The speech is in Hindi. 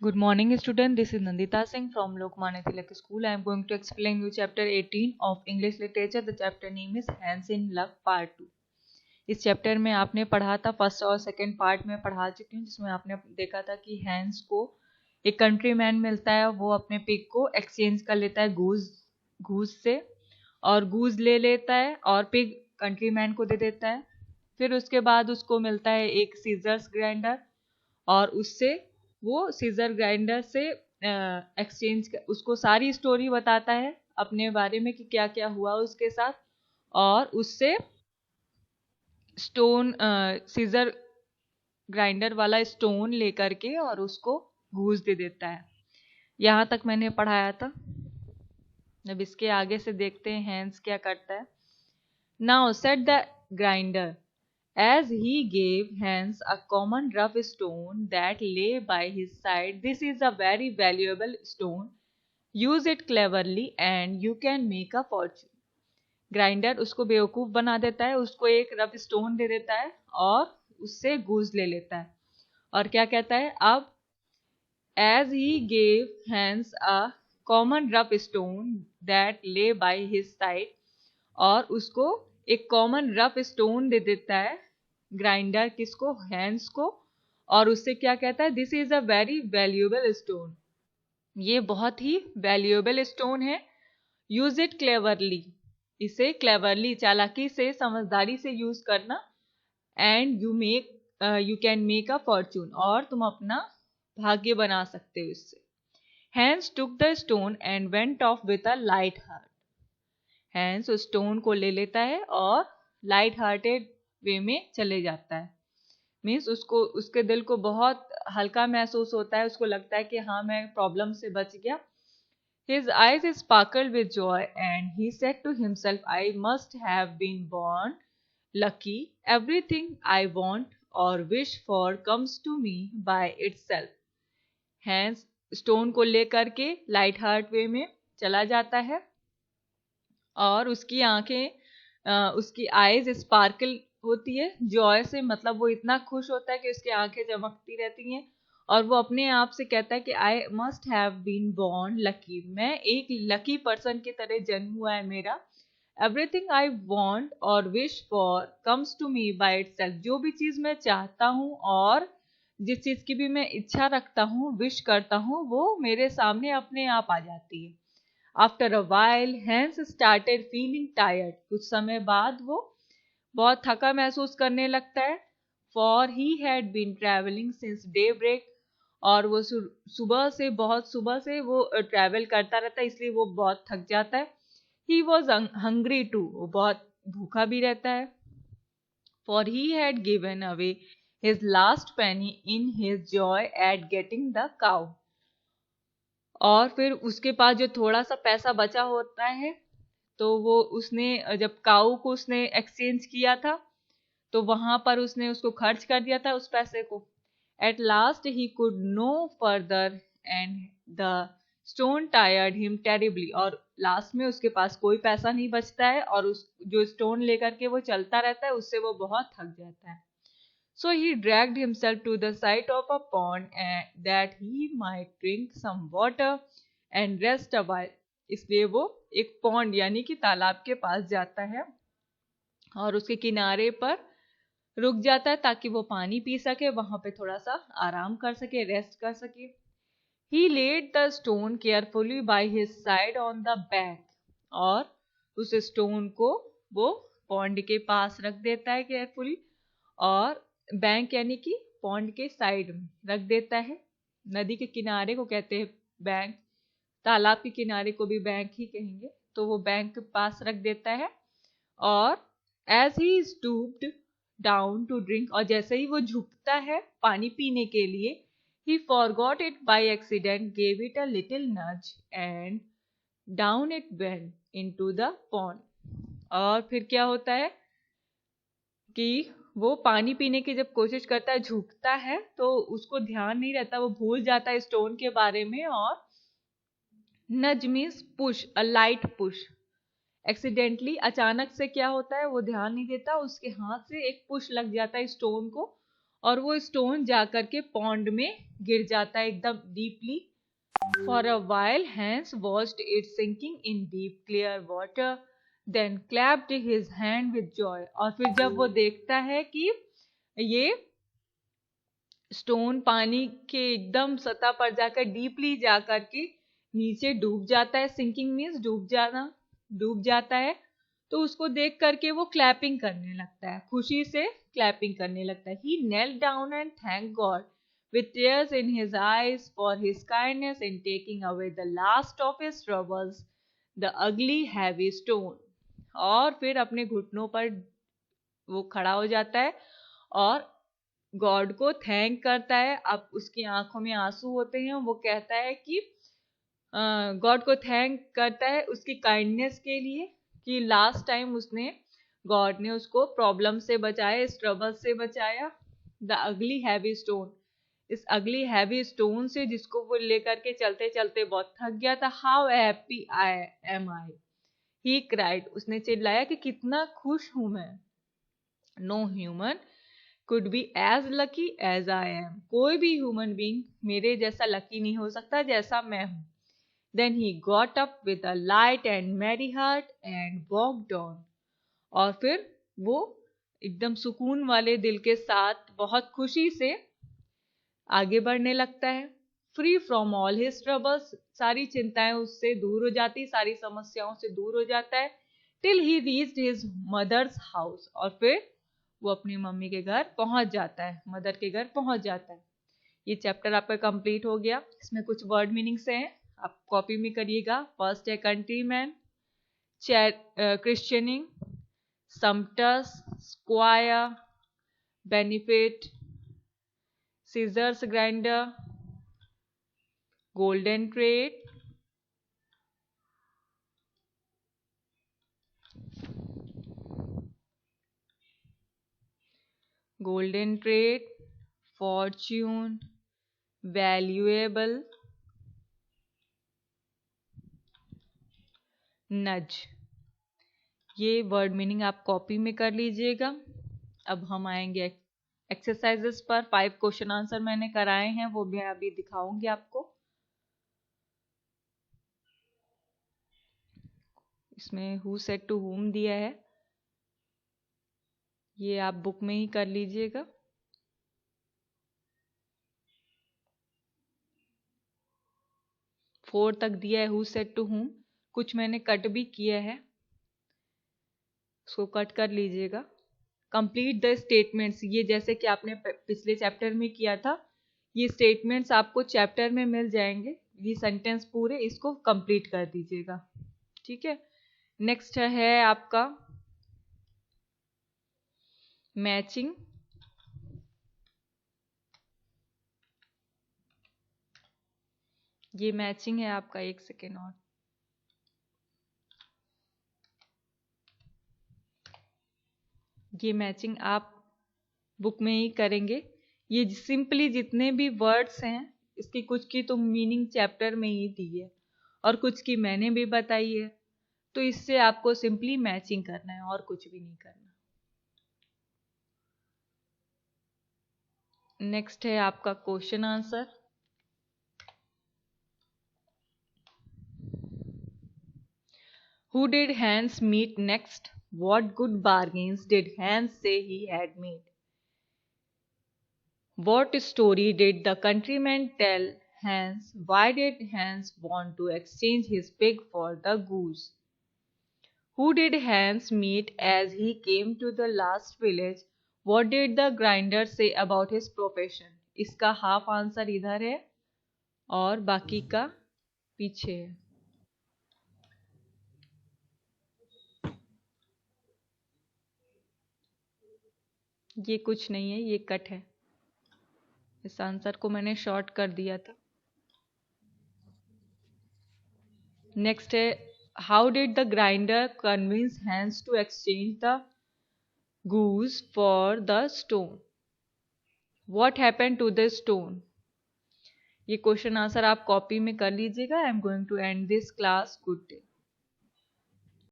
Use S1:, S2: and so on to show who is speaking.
S1: Good morning, student. This is Nandita Singh from Lokmanya Tilak School. I am going to explain you chapter 18 of English Literature. The chapter name is Hands in Love Part 2. इस चैप्टर में आपने पढ़ा था, फर्स्ट और सेकंड पार्ट में पढ़ा चुकी हूँ, जिसमें आपने देखा था कि हैंस को एक कंट्री मैन मिलता है, वो अपने पिग को एक्सचेंज कर लेता है घूस से, और घूस ले लेता है और पिग कंट्री मैन को दे देता है। फिर उसके बाद उसको मिलता है एक सीजर्स ग्राइंडर, और उससे वो सीजर ग्राइंडर से एक्सचेंज उसको सारी स्टोरी बताता है अपने बारे में कि क्या क्या हुआ उसके साथ, और उससे स्टोन सीजर ग्राइंडर वाला स्टोन लेकर के और उसको घूस दे देता है। यहाँ तक मैंने पढ़ाया था। अब इसके आगे से देखते हैं हैंस क्या करता है। Now set the grinder as he gave Hans a common rough stone that lay by his side. This is a very valuable stone. Use it cleverly and you can make a fortune. Grinder उसको बेवकूफ़ बना देता है, उसको एक रफ स्टोन दे देता है और उससे घूस ले लेता है। और क्या कहता है अब, as he gave Hans a common rough stone that lay by his side, और उसको एक कॉमन रफ स्टोन दे देता है ग्राइंडर, किसको, हैंस को, और उससे क्या कहता है, this is a very valuable stone, ये बहुत ही वैल्यूएबल स्टोन है। यूज इट क्लेवरली, इसे क्लेवरली, चालाकी से, समझदारी से यूज करना। And you can make a fortune, और तुम अपना भाग्य बना सकते हो इससे। Hans took the stone and went off with a light heart. Hans उस स्टोन को ले लेता है और लाइट हार्टेड वे में चले जाता है। मीन्स उसको, उसके दिल को बहुत हल्का महसूस होता है, उसको लगता है कि हाँ मैं प्रॉब्लम से बच गया। His eyes sparkled with joy and he said to himself, I must have been born lucky. Everything I want or wish for comes to me by itself. Hans stone को लेकर के लाइट हार्ट वे में चला जाता है और उसकी आंखें, उसकी आईज स्पार्कल होती है जॉय से, मतलब वो इतना खुश होता है कि उसकी आंखें चमकती रहती हैं, और वो अपने आप से कहता है कि I must have been born lucky, मैं एक लकी पर्सन की तरह जन्म हुआ है मेरा। एवरीथिंग आई वॉन्ट और wish for comes to me by itself, जो भी चीज़ मैं चाहता हूँ और जिस चीज़ की भी मैं इच्छा रखता हूँ, विश करता हूँ, वो मेरे सामने अपने आप आ जाती है। After a while Hans started feeling tired, कुछ समय बाद वो बहुत थका महसूस करने लगता है। For he had been travelling since daybreak, और वो सुबह से वो ट्रैवल करता रहता है, इसलिए वो बहुत थक जाता है। ही वॉज हंग्री टू, वो बहुत भूखा भी रहता है। For he had given away his last Penney in his Joy eight getting the cow, और फिर उसके पास जो थोड़ा सा पैसा बचा होता है, तो वो उसने जब काऊ को उसने एक्सचेंज किया था तो वहां पर उसने उसको खर्च कर दिया था उस पैसे को। At last he could no further and the stone tired him terribly, और लास्ट में उसके पास कोई पैसा नहीं बचता है और उस जो स्टोन लेकर के वो चलता रहता है, उससे वो बहुत थक जाता है। So he dragged himself to the side of a pond that he might drink some water and rest a while. इसलिए वो एक पॉन्ड यानी कि तालाब के पास जाता है और उसके किनारे पर रुक जाता है ताकि वो पानी पी सके, वहां पे थोड़ा सा आराम कर सके, रेस्ट कर सके। He laid the stone carefully by his side on the bank, और उस स्टोन को वो पॉन्ड के पास रख देता है केयरफुली, और बैंक यानी कि पॉन्ड के साइड में रख देता है। नदी के किनारे को कहते हैं बैंक, तालाब के किनारे को भी बैंक ही कहेंगे, तो वो बैंक के पास रख देता है। और as he stooped down to drink, और जैसे ही वो झुकता है पानी पीने के लिए, he forgot it by accident, gave it a little nudge and down it went into the pond. और फिर क्या होता है कि वो पानी पीने की जब कोशिश करता है, झुकता है, तो उसको ध्यान नहीं रहता, वो भूल जाता है स्टोन के बारे में। और नज मीन्स पुश, अ लाइट पुश। एक्सीडेंटली, अचानक से क्या होता है, वो ध्यान नहीं देता, उसके हाथ से एक पुश लग जाता है स्टोन को, और वो स्टोन जा करके पॉन्ड में गिर जाता है एकदम deeply. For a while Hans watched it sinking in deep clear water, then clapped his hand with joy. और फिर जब वो देखता है कि ये स्टोन पानी के एकदम सतह पर जाकर डीपली जाकर के नीचे डूब जाता है, सिंकिंग मीन्स डूब जाना, डूब जाता है, तो उसको देख करके वो क्लैपिंग करने लगता है, खुशी से क्लैपिंग करने लगता है. He knelt down and thanked God with tears in his eyes for his kindness in taking away the last of his troubles, the ugly heavy stone. और फिर अपने घुटनों पर वो खड़ा हो जाता है और गॉड को थैंक करता है. अब उसकी आंखों में आंसू होते हैं. वो कहता है कि गॉड को थैंक करता है उसकी काइंडनेस के लिए कि लास्ट टाइम उसने गॉड ने उसको प्रॉब्लम से बचाया, इस ट्रबल से बचाया. द अगली हैवी स्टोन, इस अगली हैवी स्टोन से जिसको वो लेकर के चलते चलते बहुत थक गया था. How happy I am I, he cried, उसने चिल्लाया कि कितना खुश हूं मैं. No human could be as lucky as I am. कोई भी ह्यूमन बीइंग मेरे जैसा लकी नहीं हो सकता जैसा मैं हूं. Then he got up with a light and merry heart and walked on. और फिर वो एकदम सुकून वाले दिल के साथ बहुत खुशी से आगे बढ़ने लगता है. Free from all his troubles, सारी चिंताएं उससे दूर हो जाती, सारी समस्याओं से दूर हो जाता है. Till he reached his mother's house, और फिर वो अपनी मम्मी के घर पहुंच जाता है, मदर के घर पहुंच जाता है. ये चैप्टर आपका कंप्लीट हो गया. इसमें कुछ वर्ड मीनिंग्स हैं, आप कॉपी में करिएगा. फर्स्ट है countryman, christening, sumptuous, square, benefit, scissors grinder, golden trade, golden trade, fortune, valuable, nudge. ये वर्ड मीनिंग आप कॉपी में कर लीजिएगा. अब हम आएंगे एक्सरसाइजेस पर. 5 क्वेश्चन आंसर मैंने कराए हैं, वो मैं अभी दिखाऊंगी आपको. इसमें हु सेड टू हुम दिया है, ये आप बुक में ही कर लीजिएगा. फोर तक दिया है हु सेड टू हुम. कुछ मैंने कट भी किया है, उसको कट कर लीजिएगा. कंप्लीट द स्टेटमेंट्स, ये जैसे कि आपने पिछले चैप्टर में किया था, ये स्टेटमेंट्स आपको चैप्टर में मिल जाएंगे. ये सेंटेंस पूरे इसको कंप्लीट कर दीजिएगा. ठीक है. नेक्स्ट है आपका मैचिंग. ये मैचिंग है आपका, एक सेकेंड और. ये मैचिंग आप बुक में ही करेंगे. ये सिंपली जितने भी वर्ड्स हैं इसकी कुछ की तो मीनिंग चैप्टर में ही दी है और कुछ की मैंने भी बताई है. तो इससे आपको सिंपली मैचिंग करना है और कुछ भी नहीं करना. नेक्स्ट है आपका question answer. Who did Hans meet next? What good bargains did Hans say he had made? What story did the countryman tell Hans? Why did Hans want to exchange his pig for the goose? Who did Hans meet as he came to the last village? What did the grinder say about his profession? इसका हाफ आंसर इधर है और बाकी का पीछे है. ये कुछ नहीं है, ये कट है. इस आंसर को मैंने शॉर्ट कर दिया था. नेक्स्ट है how did the grinder convince Hans to exchange the goose for the stone? What happened to the stone? ये क्वेश्चन आंसर आप कॉपी में कर लीजिएगा. I am going to end this class. Good day.